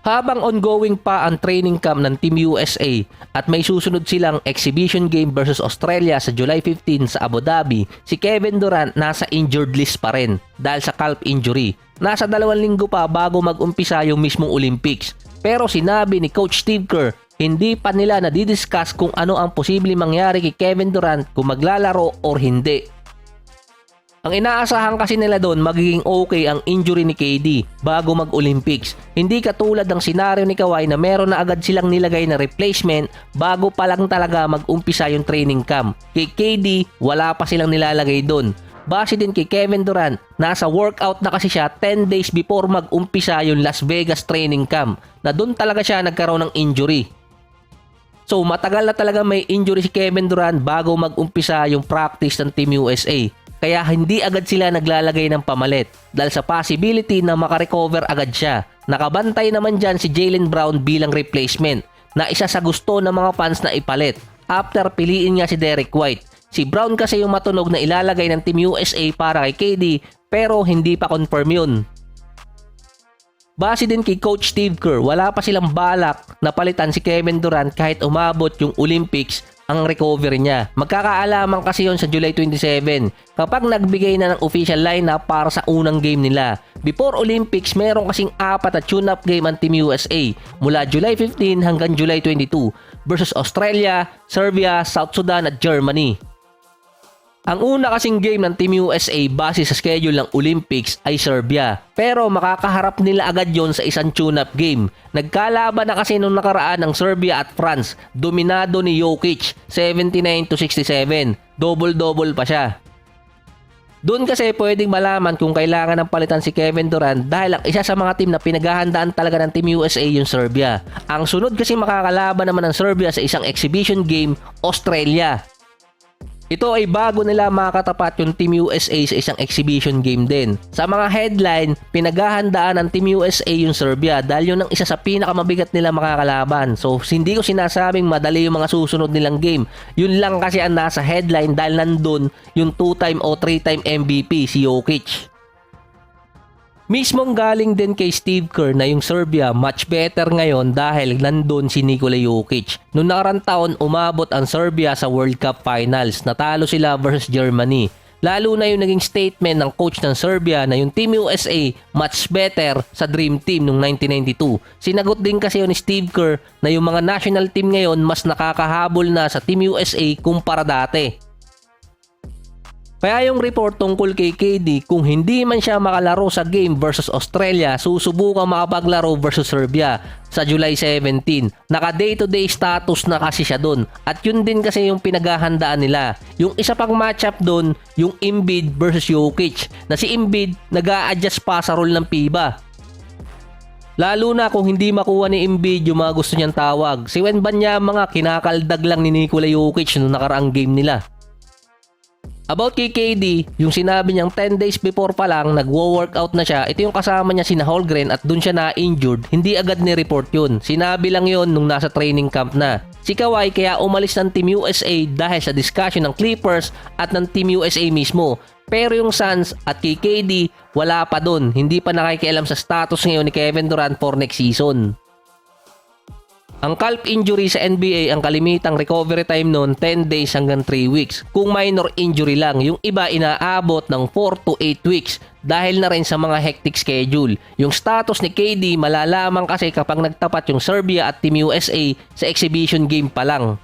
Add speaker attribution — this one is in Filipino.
Speaker 1: Habang ongoing pa ang training camp ng Team USA at may susunod silang exhibition game versus Australia sa July 15 sa Abu Dhabi, si Kevin Durant nasa injured list pa rin dahil sa calf injury. Nasa 2 linggo pa bago mag-umpisa yung mismong Olympics. Pero sinabi ni Coach Steve Kerr, hindi pa nila nadidiscuss kung ano ang posibleng mangyari kay Kevin Durant kung maglalaro or hindi. Ang inaasahan kasi nila doon magiging okay ang injury ni KD bago mag-Olympics. Hindi katulad ng senaryo ni Kawhi na meron na agad silang nilagay na replacement bago pa lang talaga mag-umpisa yung training camp. Kay KD, wala pa silang nilalagay doon. Base din kay Kevin Durant, nasa workout na kasi siya 10 days before mag-umpisa yung Las Vegas training camp na doon talaga siya nagkaroon ng injury. So matagal na talaga may injury si Kevin Durant bago mag-umpisa yung practice ng Team USA. Kaya hindi agad sila naglalagay ng pamalit dahil sa possibility na makarecover agad siya. Nakabantay naman dyan si Jaylen Brown bilang replacement na isa sa gusto ng mga fans na ipalit after piliin nga si Derek White. Si Brown kasi yung matunog na ilalagay ng Team USA para kay KD pero hindi pa confirm yun. Base din kay Coach Steve Kerr, wala pa silang balak na palitan si Kevin Durant kahit umabot yung Olympics ang recovery niya. Magkakaalaman kasi yon sa July 27 kapag nagbigay na ng official lineup para sa unang game nila. Before Olympics, meron kasing 4 na tune-up game ang Team USA mula July 15 hanggang July 22 versus Australia, Serbia, South Sudan at Germany. Ang una kasing game ng Team USA base sa schedule ng Olympics ay Serbia. Pero makakaharap nila agad yon sa isang tune-up game. Nagkalaban na kasi nung nakaraan ng Serbia at France. Dominado ni Jokic, 79-67. Double-double pa siya. Doon kasi pwedeng malaman kung kailangan ng palitan si Kevin Durant dahil ang isa sa mga team na pinaghahandaan talaga ng Team USA yung Serbia. Ang sunod kasi makakalaban naman ng Serbia sa isang exhibition game, Australia. Ito ay bago nila makatapat yung Team USA sa isang exhibition game din. Sa mga headline, pinaghahandaan ng Team USA yung Serbia dahil yun ang isa sa pinakamabigat nila makakalaban. So hindi ko sinasabing madali yung mga susunod nilang game. Yun lang kasi ang nasa headline dahil nandun yung 2-time o 3-time MVP si Jokic. Mismong galing din kay Steve Kerr na yung Serbia much better ngayon dahil nandun si Nikola Jokic. Noong nakarang taon umabot ang Serbia sa World Cup Finals. Natalo sila versus Germany. Lalo na yung naging statement ng coach ng Serbia na yung Team USA much better sa Dream Team noong 1992. Sinagot din kasi yun ni Steve Kerr na yung mga national team ngayon mas nakakahabol na sa Team USA kumpara dati. Kaya yung report tungkol kay KD, kung hindi man siya makalaro sa game versus Australia, susubukang makapaglaro versus Serbia sa July 17. Naka day-to-day status na kasi siya dun. At yun din kasi yung pinaghahandaan nila. Yung isa pang matchup dun, yung Embiid versus Jokic, na si Embiid nag-a-adjust pa sa role ng FIBA. Lalo na kung hindi makuha ni Embiid yung mga gusto niyang tawag. Si Wembanyama mga kinakaldag lang ni Nikola Jokic noong nakaraang game nila. About kay KD, yung sinabi niyang 10 days before pa lang nagwo-workout na siya, ito yung kasama niya sina Holmgren at dun siya na-injured, hindi agad ni-report yun. Sinabi lang yun nung nasa training camp na. Si Kawhi kaya umalis ng Team USA dahil sa discussion ng Clippers at ng Team USA mismo. Pero yung Suns at kay KD, wala pa dun. Hindi pa nakikialam sa status ngayon ni Kevin Durant for next season. Ang calf injury sa NBA, ang kalimitang recovery time noon 10 days hanggang 3 weeks. Kung minor injury lang, yung iba inaabot ng 4 to 8 weeks dahil na rin sa mga hectic schedule. Yung status ni KD malalaman kasi kapag nagtapat yung Serbia at Team USA sa exhibition game pa lang.